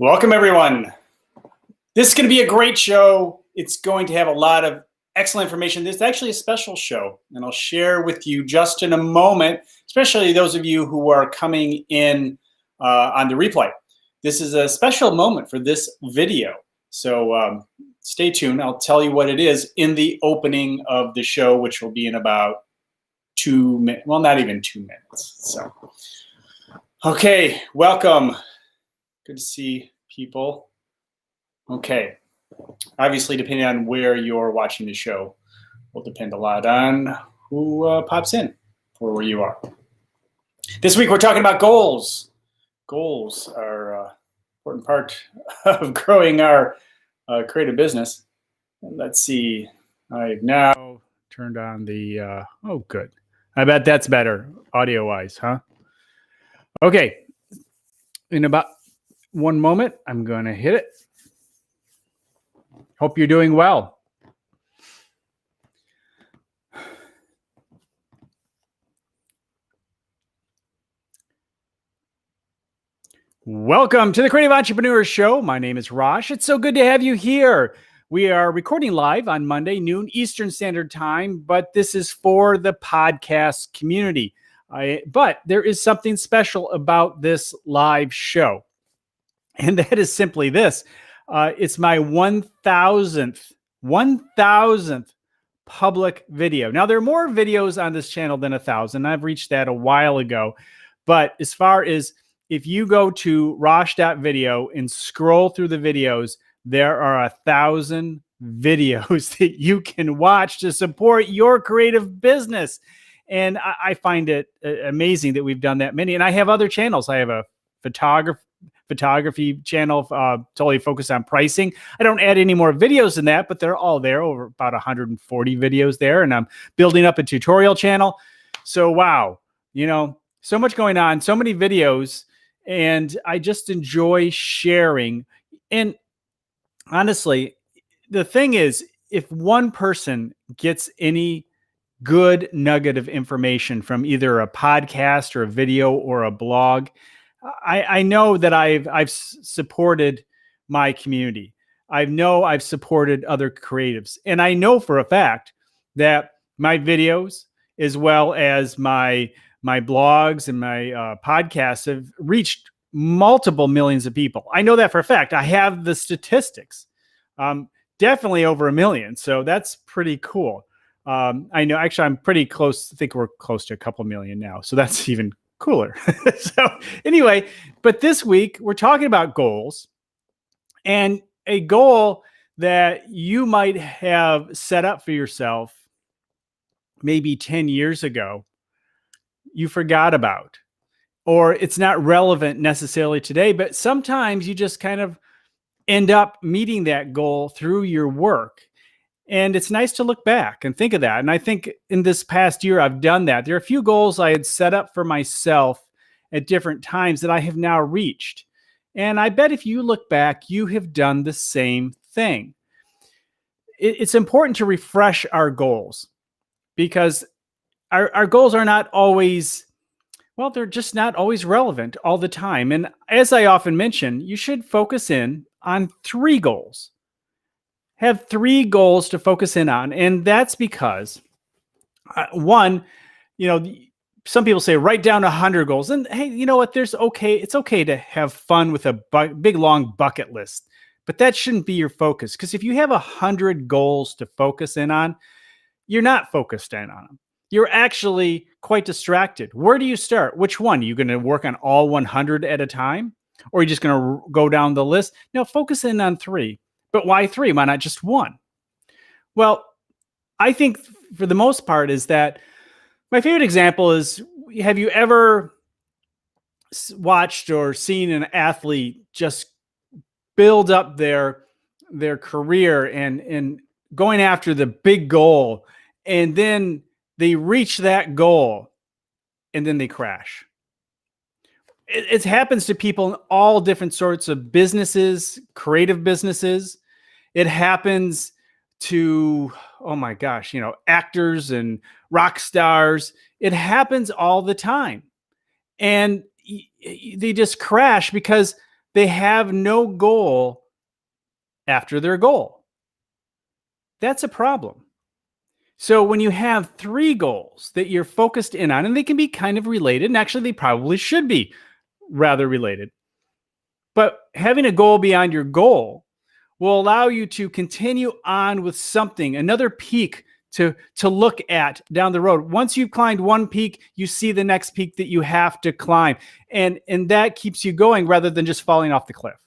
Welcome, everyone. This is going to be a great show. It's going to have a lot of excellent information. This is actually a special show, and I'll share with you just in a moment, especially those of you who are coming in on the replay. This is a special moment for this video, so stay tuned. I'll tell you what it is in the opening of the show, which will be in about 2 minutes. Well, not even 2 minutes. So, okay, welcome. Good to see people. Okay. Obviously, depending on where you're watching the show, will depend a lot on who pops in or where you are. This week, we're talking about goals. Goals are an important part of growing our creative business. And let's see. I've now turned on the, oh, good. I bet that's better audio-wise, huh? Okay. In about 1 moment, I'm going to hit it. Hope you're doing well. Welcome to the Creative Entrepreneur Show. My name is Rosh. It's so good to have you here. We are recording live on Monday, noon Eastern Standard Time, but this is for the podcast community. But there is something special about this live show. And that is simply this. It's my 1,000th public video. Now, there are more videos on this channel than 1,000. I've reached that a while ago. But as far as if you go to rosh.video and scroll through the videos, there are 1,000 videos that you can watch to support your creative business. And I find it amazing that we've done that many. And I have other channels. I have a photography channel totally focused on pricing. I don't add any more videos than that, but they're all there, over about 140 videos there. And I'm building up a tutorial channel. So, wow, so much going on, so many videos, and I just enjoy sharing. And honestly, the thing is, if one person gets any good nugget of information from either a podcast or a video or a blog, I know that I've supported my community. I know I've supported other creatives. And I know for a fact that my videos, as well as my blogs and my podcasts, have reached multiple millions of people. I know that for a fact. I have the statistics. Definitely over 1 million. So that's pretty cool. I know, actually, I'm pretty close. I think we're close to a couple million now. So that's even cooler. So anyway, but this week we're talking about goals, and a goal that you might have set up for yourself maybe 10 years ago, you forgot about, or it's not relevant necessarily today, but sometimes you just kind of end up meeting that goal through your work. And it's nice to look back and think of that. And I think in this past year, I've done that. There are a few goals I had set up for myself at different times that I have now reached. And I bet if you look back, you have done the same thing. It's important to refresh our goals, because our goals are not always, well, they're just not always relevant all the time. And as I often mention, you should focus in on 3 goals. Have 3 goals to focus in on. And that's because, one, some people say write down 100 goals. And hey, you know what? It's okay to have fun with a big, long bucket list. But that shouldn't be your focus. Because if you have 100 goals to focus in on, you're not focused in on them. You're actually quite distracted. Where do you start? Which one? Are you going to work on all 100 at a time? Or are you just going to go down the list? No, focus in on 3. But why 3? Why not just 1? Well, I think for the most part is that my favorite example is, have you ever watched or seen an athlete just build up their career and going after the big goal, and then they reach that goal and then they crash? It happens to people in all different sorts of businesses, creative businesses. It happens to, oh my gosh, actors and rock stars. It happens all the time. And they just crash because they have no goal after their goal. That's a problem. So when you have 3 goals that you're focused in on, and they can be kind of related, and actually they probably should be rather related, but having a goal beyond your goal will allow you to continue on with something, another peak to look at down the road. Once you've climbed one peak, you see the next peak that you have to climb. And that keeps you going rather than just falling off the cliff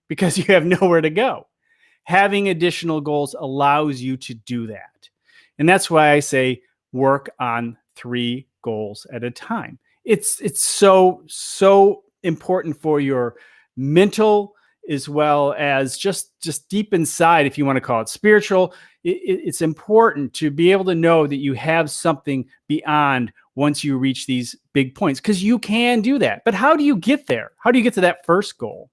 because you have nowhere to go. Having additional goals allows you to do that. And that's why I say work on 3 goals at a time. It's so important for your mental as well as just deep inside, if you want to call it spiritual. It's important to be able to know that you have something beyond once you reach these big points, because you can do that. But how do you get there? How do you get to that first goal?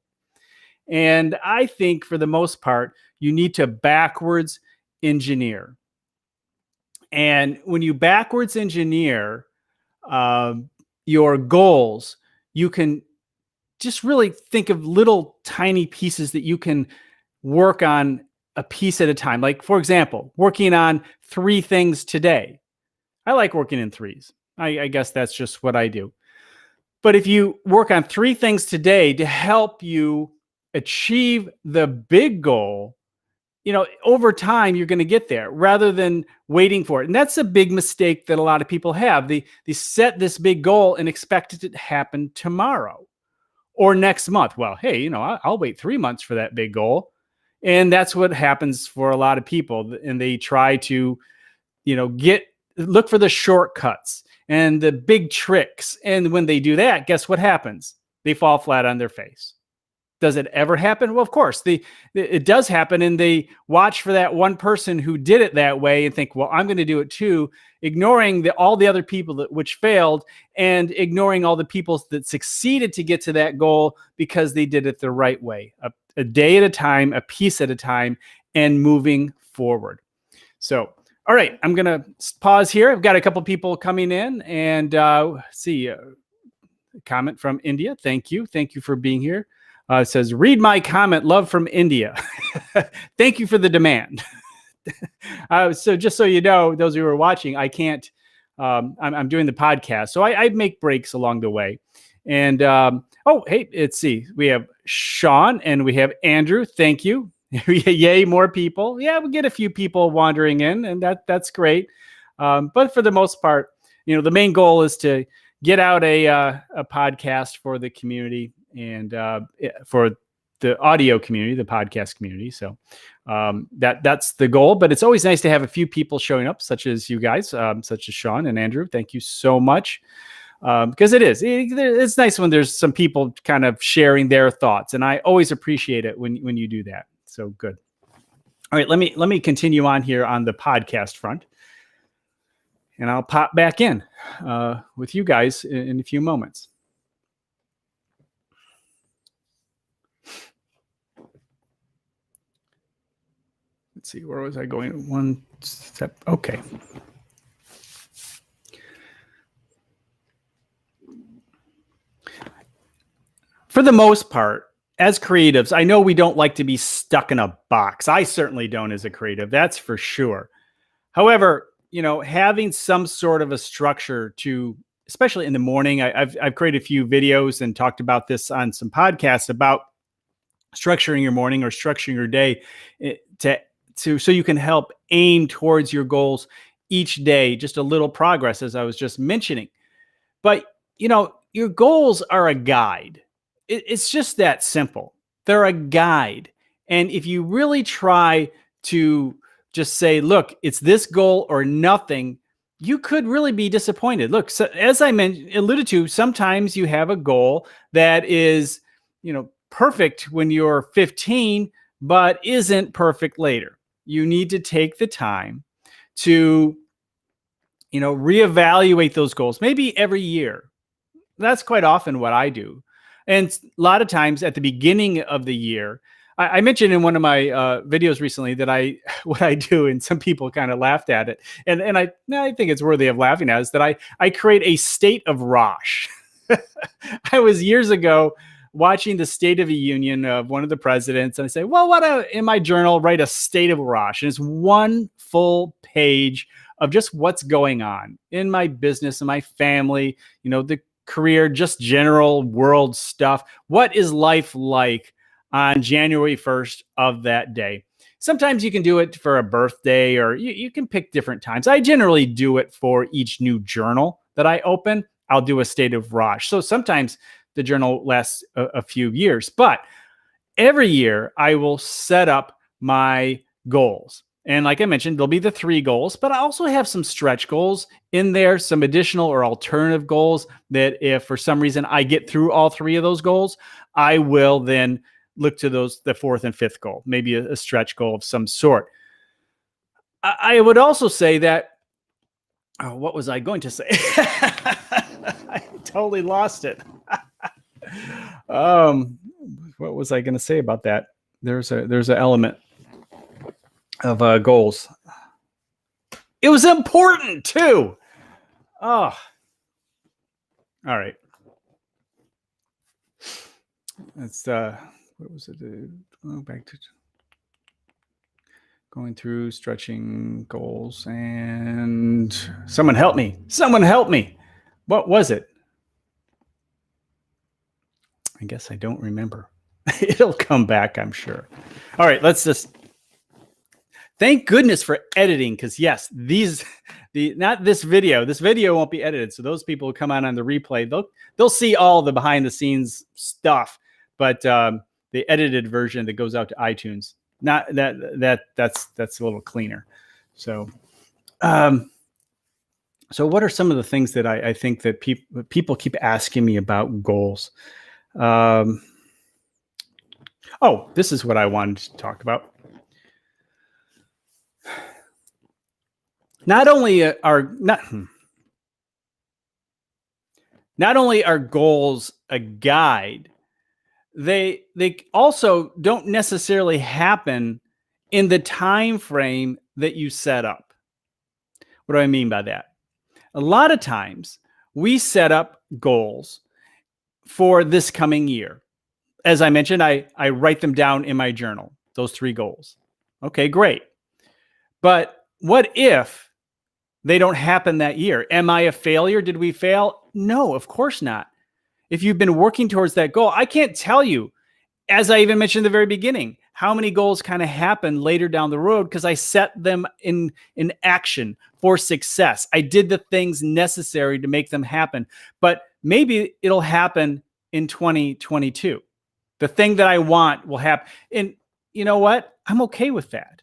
And I think for the most part, you need to backwards engineer. And when you backwards engineer your goals, you can just really think of little tiny pieces that you can work on a piece at a time. Like, for example, working on 3 things today. I like working in 3s. I guess that's just what I do. But if you work on 3 things today to help you achieve the big goal, over time, you're going to get there rather than waiting for it. And that's a big mistake that a lot of people have. They set this big goal and expect it to happen tomorrow or next month. Well, hey, I'll wait 3 months for that big goal. And that's what happens for a lot of people. And they try to, look for the shortcuts and the big tricks. And when they do that, guess what happens? They fall flat on their face. Does it ever happen? Well, of course, it does happen. And they watch for that one person who did it that way and think, well, I'm going to do it too, ignoring all the other people which failed and ignoring all the people that succeeded to get to that goal because they did it the right way, a day at a time, a piece at a time, and moving forward. So, all right, I'm going to pause here. I've got a couple people coming in and see a comment from India. Thank you. Thank you for being here. It says, read my comment, love from India. Thank you for the demand. So just so you know, those who are watching, I can't, I'm doing the podcast. So I make breaks along the way. And, hey, let's see. We have Sean and we have Andrew. Thank you. Yay, more people. Yeah, we get a few people wandering in, and that's great. But for the most part, the main goal is to get out a podcast for the community and for the audio community, the podcast community. So that's the goal. But it's always nice to have a few people showing up, such as you guys, such as Sean and Andrew. Thank you so much. Because it's nice when there's some people kind of sharing their thoughts, and I always appreciate it when you do that. So good. All right, let me continue on here on the podcast front, and I'll pop back in with you guys in a few moments. Let's see, where was I going? One step. Okay. For the most part, as creatives, I know we don't like to be stuck in a box. I certainly don't as a creative, that's for sure. However, having some sort of a structure to, especially in the morning, I've created a few videos and talked about this on some podcasts about structuring your morning or structuring your day so you can help aim towards your goals each day, just a little progress, as I was just mentioning. But, your goals are a guide. It's just that simple. They're a guide. And if you really try to just say, look, it's this goal or nothing, you could really be disappointed. Look, so as I alluded to, sometimes you have a goal that is, perfect when you're 15, but isn't perfect later. You need to take the time to, reevaluate those goals, maybe every year. That's quite often what I do. And a lot of times at the beginning of the year, I mentioned in one of my videos recently that what I do, and some people kind of laughed at it. And I think it's worthy of laughing at, is that I create a state of Rosh. I was years ago watching the State of the Union of one of the presidents, and I say, well, in my journal, write a state of Rosh. And it's one full page of just what's going on in my business and my family, the career, just general world stuff. What is life like on January 1st of that day? Sometimes you can do it for a birthday, or you can pick different times. I generally do it for each new journal that I open. I'll do a state of Rosh. So sometimes the journal lasts a few years, but every year I will set up my goals. And like I mentioned, there'll be the 3 goals, but I also have some stretch goals in there, some additional or alternative goals that if for some reason I get through all 3 of those goals, I will then look to the 4th and 5th goal, maybe a stretch goal of some sort. I would also say that, what was I going to say? I totally lost it. What was I going to say about that? There's an element of goals. It was important too. Oh, all right. That's what was it? Back to going through stretching goals, and someone help me. Someone help me. What was it? I guess I don't remember. It'll come back, I'm sure. All right, let's just thank goodness for editing, because yes, not this video. This video won't be edited, so those people who come on the replay, they'll see all the behind the scenes stuff, but the edited version that goes out to iTunes, not that's a little cleaner. So, so what are some of the things that I think that people keep asking me about goals? Oh, this is what I wanted to talk about. Not only are goals a guide, they also don't necessarily happen in the time frame that you set up. What do I mean by that? A lot of times we set up goals for this coming year. As I mentioned, I write them down in my journal, those 3 goals. Okay, great. But what if they don't happen that year? Am I a failure? Did we fail? No, of course not. If you've been working towards that goal, I can't tell you, as I even mentioned in the very beginning, how many goals kind of happen later down the road because I set them in action for success. I did the things necessary to make them happen, but maybe it'll happen in 2022. The thing that I want will happen. And you know what? I'm okay with that.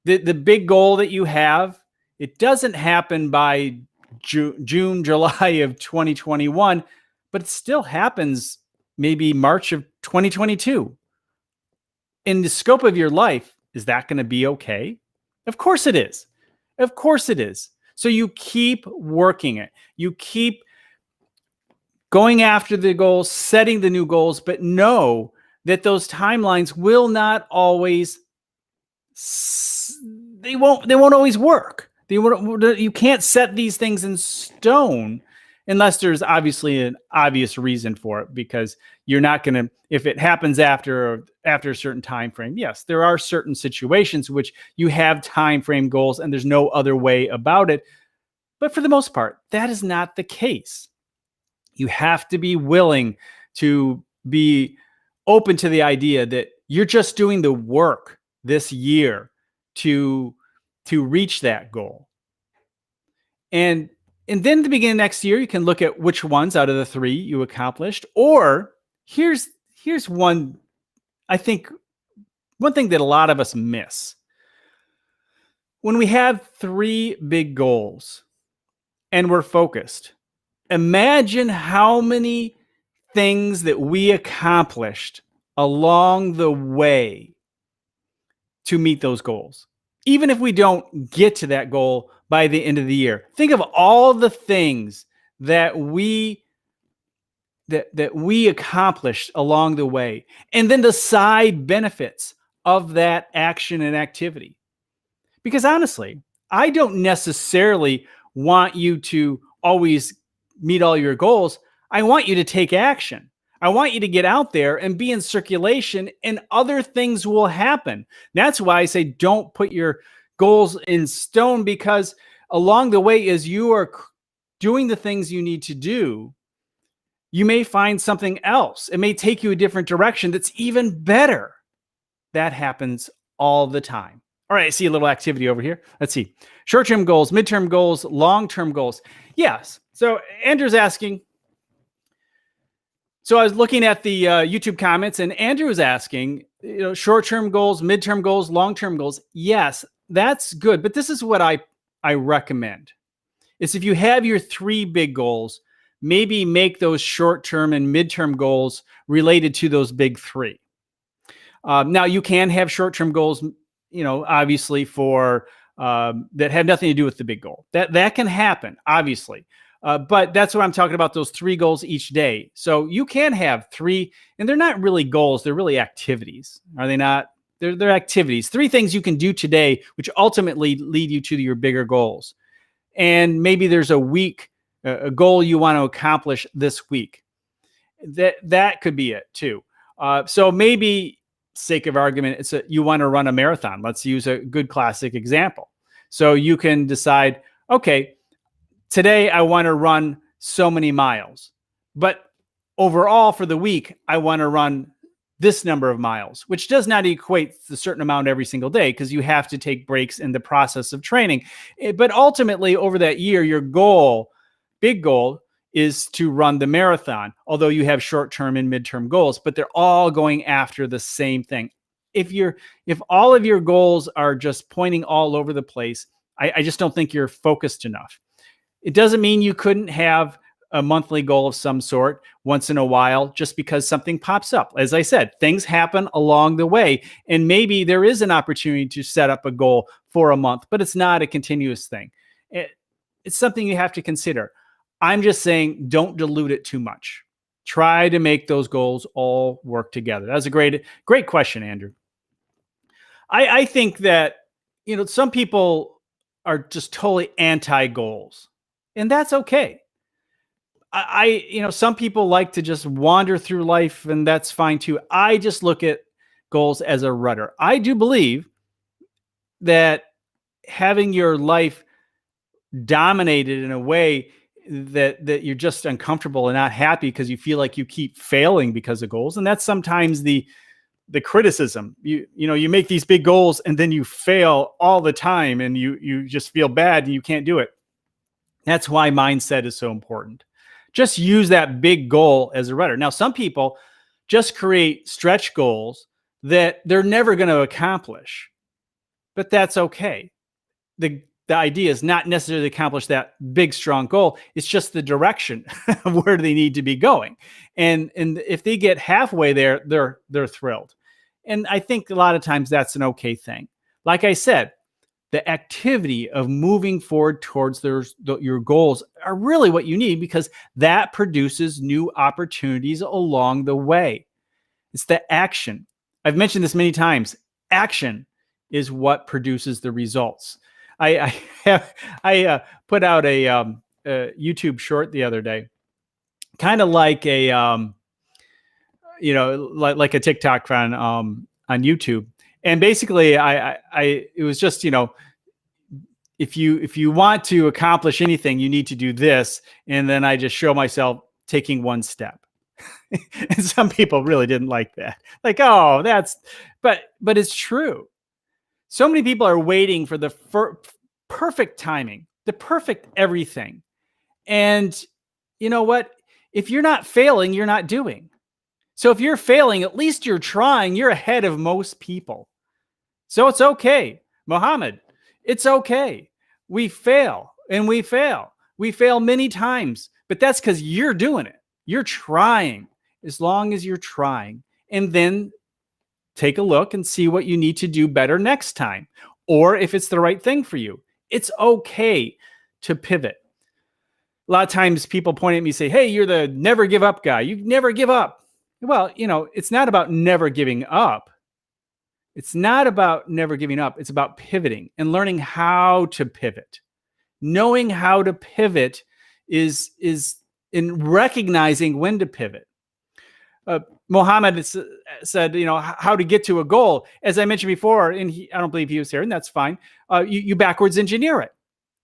The big goal that you have, it doesn't happen by June, July of 2021, but it still happens maybe March of 2022. In the scope of your life, is that going to be okay? Of course it is. Of course it is. So you keep working it. You keep going after the goals, setting the new goals, but know that those timelines will not always, they won't always work. You can't set these things in stone unless there's obviously an obvious reason for it, because you're not going to, if it happens after a certain time frame. Yes, there are certain situations which you have time frame goals and there's no other way about it. But for the most part, that is not the case. You have to be willing to be open to the idea that you're just doing the work this year to reach that goal. And then at the beginning of next year, you can look at which ones out of the 3 you accomplished. Or here's one, I think, one thing that a lot of us miss. When we have 3 big goals and we're focused, imagine how many things that we accomplished along the way to meet those goals. Even if we don't get to that goal by the end of the year, think of all the things that we accomplished along the way, and then the side benefits of that action and activity. Because honestly, I don't necessarily want you to always meet all your goals. I want you to take action. I want you to get out there and be in circulation, and other things will happen. That's why I say don't put your goals in stone, because along the way, as you are doing the things you need to do, you may find something else. It may take you a different direction that's even better. That happens all the time. All right, I see a little activity over here. Let's see. Short-term goals, midterm goals, long-term goals. Yes. So Andrew's asking. So I was looking at the YouTube comments, and Andrew was asking, short-term goals, midterm goals, long-term goals. Yes, that's good. But this is what I recommend. Is if you have your 3 big goals, maybe make those short-term and midterm goals related to those big 3. Now you can have short-term goals, obviously for that have nothing to do with the big goal. That can happen, obviously. But that's what I'm talking about, those 3 goals each day. So you can have 3, and they're not really goals. They're really activities. Are they not? They're activities. 3 things you can do today, which ultimately lead you to your bigger goals. And maybe there's a goal you want to accomplish this week. That could be it too. So maybe, sake of argument, you want to run a marathon. Let's use a good classic example. So you can decide, okay, today I want to run so many miles, but overall for the week, I want to run this number of miles, which does not equate a certain amount every single day, because you have to take breaks in the process of training. But ultimately, over that year, your big goal, is to run the marathon, although you have short-term and midterm goals, but they're all going after the same thing. If all of your goals are just pointing all over the place, I just don't think you're focused enough. It doesn't mean you couldn't have a monthly goal of some sort once in a while, just because something pops up. As I said, things happen along the way, and maybe there is an opportunity to set up a goal for a month, but it's not a continuous thing. It's something you have to consider. I'm just saying, don't dilute it too much. Try to make those goals all work together. That's a great question, Andrew. I think that, some people are just totally anti-goals, and that's okay. Some people like to just wander through life, and that's fine too. I just look at goals as a rudder. I do believe that having your life dominated in a way that you're just uncomfortable and not happy because you feel like you keep failing because of goals. And that's sometimes the criticism. You make these big goals and then you fail all the time, and you just feel bad and you can't do it. That's why mindset is so important. Just use that big goal as a rudder. Now, some people just create stretch goals that they're never going to accomplish, but that's okay. The idea is not necessarily to accomplish that big, strong goal. It's just the direction of where they need to be going. And if they get halfway there, they're thrilled. And I think a lot of times that's an okay thing. Like I said, the activity of moving forward towards your goals are really what you need, because that produces new opportunities along the way. It's the action. I've mentioned this many times. Action is what produces the results. I put out a YouTube short the other day, kind of like like a TikTok on YouTube. And basically it was just, if you want to accomplish anything, you need to do this. And then I just show myself taking one step. And some people really didn't like that. Like, oh, but it's true. So many people are waiting for the perfect timing, the perfect everything. And you know what? If you're not failing, you're not doing. So if you're failing, at least you're trying. You're ahead of most people. So it's okay. Mohammed, it's okay. We fail and we fail. We fail many times, but that's because you're doing it. You're trying, as long as you're trying. And then take a look and see what you need to do better next time, or if it's the right thing for you. It's okay to pivot. A lot of times people point at me and say, hey, you're the never give up guy. You never give up. Well, it's not about never giving up. It's not about never giving up. It's about pivoting and learning how to pivot. Knowing how to pivot is in recognizing when to pivot. Muhammad said, how to get to a goal. As I mentioned before, and I don't believe he was here, and that's fine. You backwards engineer it.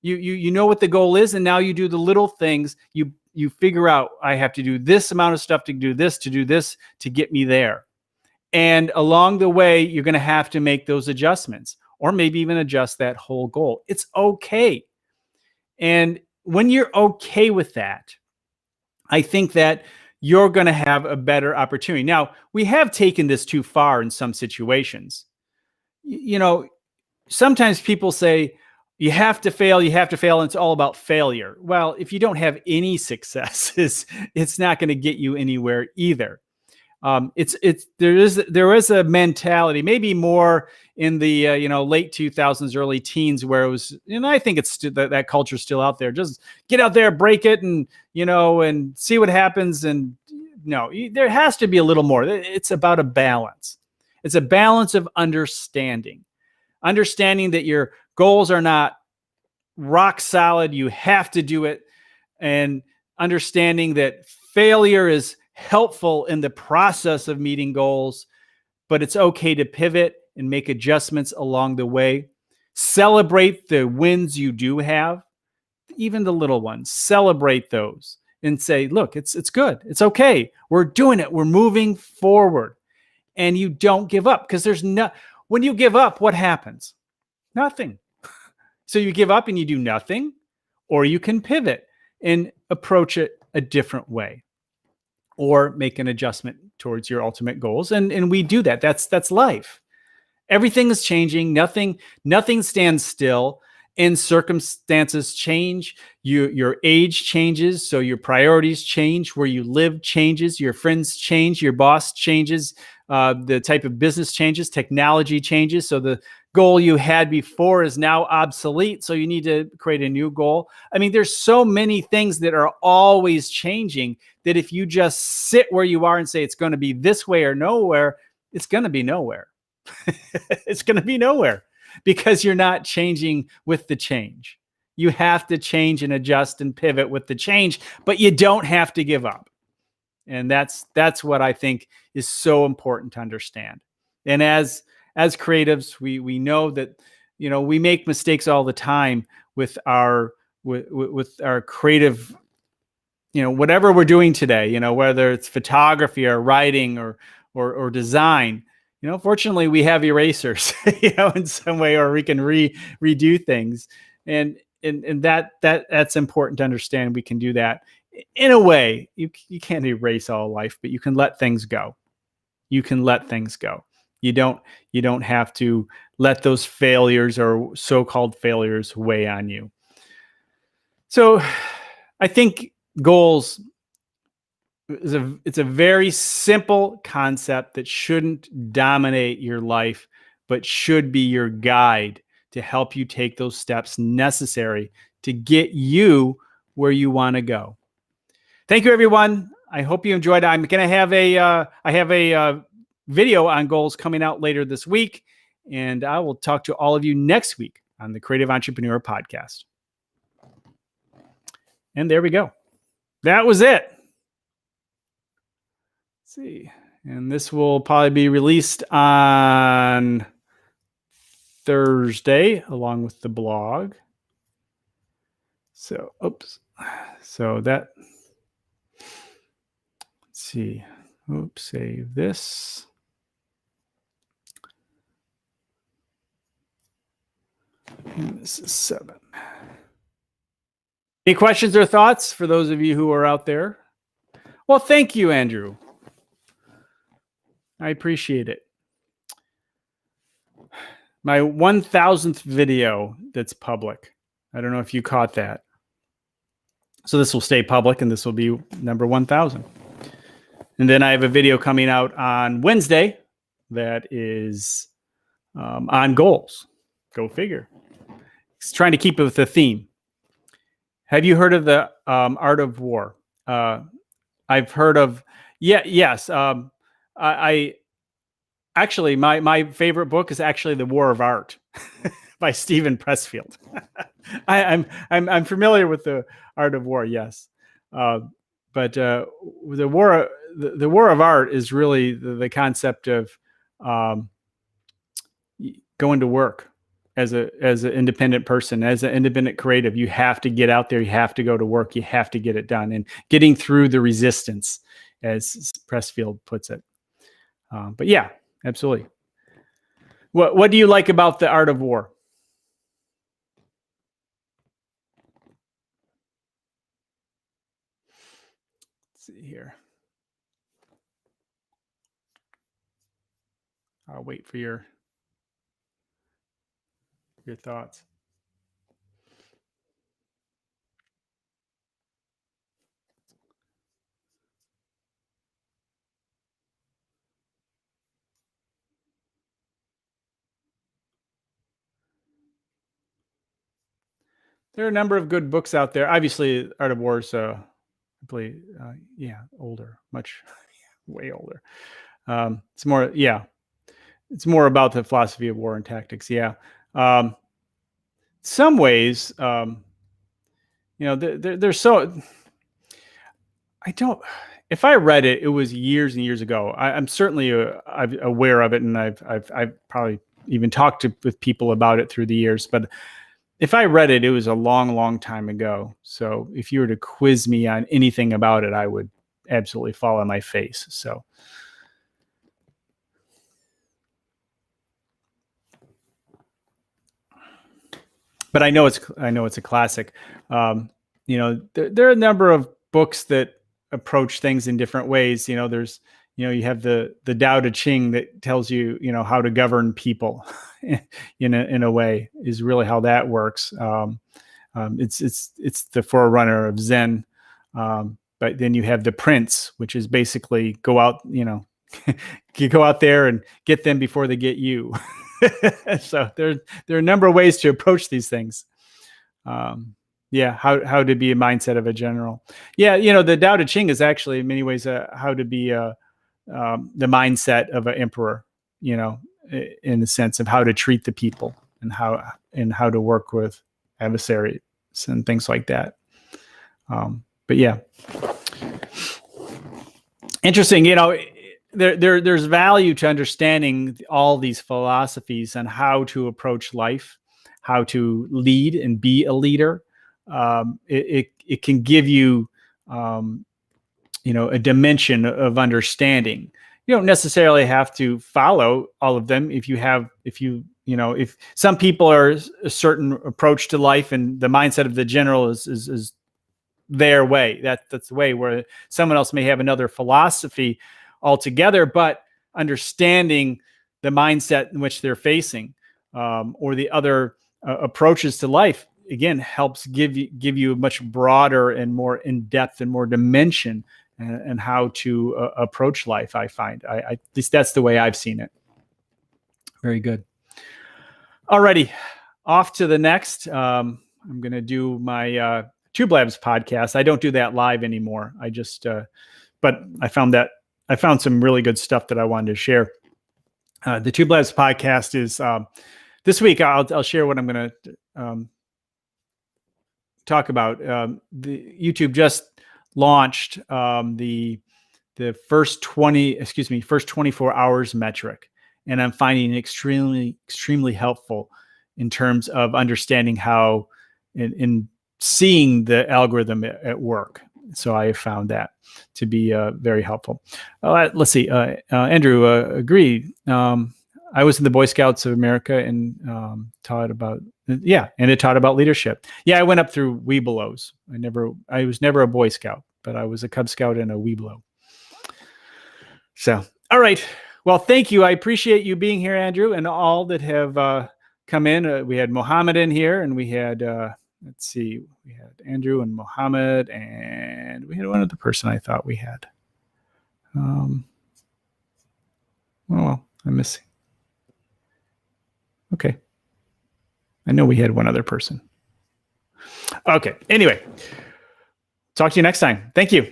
You know what the goal is, and now you do the little things. You figure out, I have to do this amount of stuff to do this to get me there. And along the way, you're going to have to make those adjustments, or maybe even adjust that whole goal. It's okay. And when you're okay with that, I think that you're going to have a better opportunity. Now, we have taken this too far in some situations. Sometimes people say, you have to fail, and it's all about failure. Well, if you don't have any successes, it's not going to get you anywhere either. There is a mentality, maybe more in the late 2000s, early teens, where it was, and I think it's that culture's still out there. Just get out there, break it, and and see what happens. And no, there has to be a little more. It's about a balance. It's a balance of understanding that your goals are not rock solid. You have to do it, and understanding that failure is helpful in the process of meeting goals, but it's okay to pivot and make adjustments along the way. Celebrate the wins you do have, even the little ones. Celebrate those and say, look, it's good. It's okay. We're doing it. We're moving forward. And you don't give up, because when you give up, what happens? Nothing. So you give up and you do nothing, or you can pivot and approach it a different way, or make an adjustment towards your ultimate goals. And we do that. That's life. Everything is changing. Nothing stands still. And circumstances change. Your age changes, so your priorities change. Where you live changes. Your friends change. Your boss changes. The type of business changes. Technology changes. So the goal you had before is now obsolete. So you need to create a new goal. I mean, there's so many things that are always changing, that if you just sit where you are and say it's going to be this way or nowhere, it's going to be nowhere. It's going to be nowhere, because you're not changing with the change. You have to change and adjust and pivot with the change, but you don't have to give up. And that's what I think is so important to understand. And as creatives, we know that, we make mistakes all the time with our creative, whatever we're doing today, whether it's photography or writing or design. Fortunately, we have erasers, in some way, or we can redo things. And that's important to understand. We can do that in a way. You can't erase all life, but you can let things go. You can let things go. You don't have to let those failures or so-called failures weigh on you. So I think goals, it's a very simple concept that shouldn't dominate your life, but should be your guide to help you take those steps necessary to get you where you want to go. Thank you, everyone. I hope you enjoyed it. I'm going to have a video on goals coming out later this week, and I will talk to all of you next week on the Creative Entrepreneur Podcast. And there we go. That was it. See, and this will probably be released on Thursday along with the blog. So, let's see. Save this. And this is 7. Any questions or thoughts for those of you who are out there? Well, thank you, Andrew. I appreciate it. My 1000th video that's public. I don't know if you caught that. So this will stay public, and this will be number 1000. And then I have a video coming out on Wednesday that is on goals. Go figure. It's trying to keep it with the theme. Have you heard of the Art of War? I've heard of, yes. I actually, my favorite book is actually The War of Art by Stephen Pressfield. I'm familiar with the Art of War, yes. the war of art is really the concept of going to work as an independent person, as an independent creative. You have to get out there. You have to go to work. You have to get it done, and getting through the resistance, as Pressfield puts it. But yeah, absolutely. What do you like about the art of war? Let's see here. I'll wait for your thoughts. There are a number of good books out there. Obviously, Art of War is older, much way older. It's more, it's more about the philosophy of war and tactics. Yeah. Some ways, there's so, I don't, if I read it, it was years and years ago. I'm certainly I'm aware of it, and I've probably even talked with people about it through the years. But if I read it, it was a long, long time ago. So if you were to quiz me on anything about it, I would absolutely fall on my face. So, but I know it's a classic. There are a number of books that approach things in different ways. There's, you have the Tao Te Ching that tells you, how to govern people in a way, is really how that works. It's the forerunner of Zen. But then you have the Prince, which is basically go out, you go out there and get them before they get you. So there are a number of ways to approach these things. How to be a mindset of a general. The Tao Te Ching is actually in many ways how to be the mindset of an emperor, in the sense of how to treat the people and how to work with adversaries and things like that. But yeah, interesting. There's value to understanding all these philosophies and how to approach life, how to lead and be a leader. It can give you, a dimension of understanding. You don't necessarily have to follow all of them. If some people are a certain approach to life, and the mindset of the general is their way, that's the way, where someone else may have another philosophy altogether, but understanding the mindset in which they're facing, or the other approaches to life, again, helps give you a much broader and more in-depth and more dimension and how to approach life. I find, at least that's the way I've seen it. Very good. Alrighty, off to the next. I'm going to do my Tube Labs podcast. I don't do that live anymore. I just, but I found some really good stuff that I wanted to share. The Tube Labs podcast is this week. I'll share what I'm going to talk about. The YouTube just launched the first 24 hours metric, and I'm finding it extremely helpful in terms of understanding how in seeing the algorithm at work. So I have found that to be very helpful. Let's see. Andrew agreed. I was in the Boy Scouts of America and taught about, and it taught about leadership. Yeah, I went up through Webelos. I was never a Boy Scout, but I was a Cub Scout and a Webelo. So, all right. Well, thank you. I appreciate you being here, Andrew, and all that have come in. We had Mohammed in here, and we had, let's see, we had Andrew and Mohammed, and we had one other person I thought we had. Well, I'm missing. Okay. I know we had one other person. Okay. Anyway, talk to you next time. Thank you.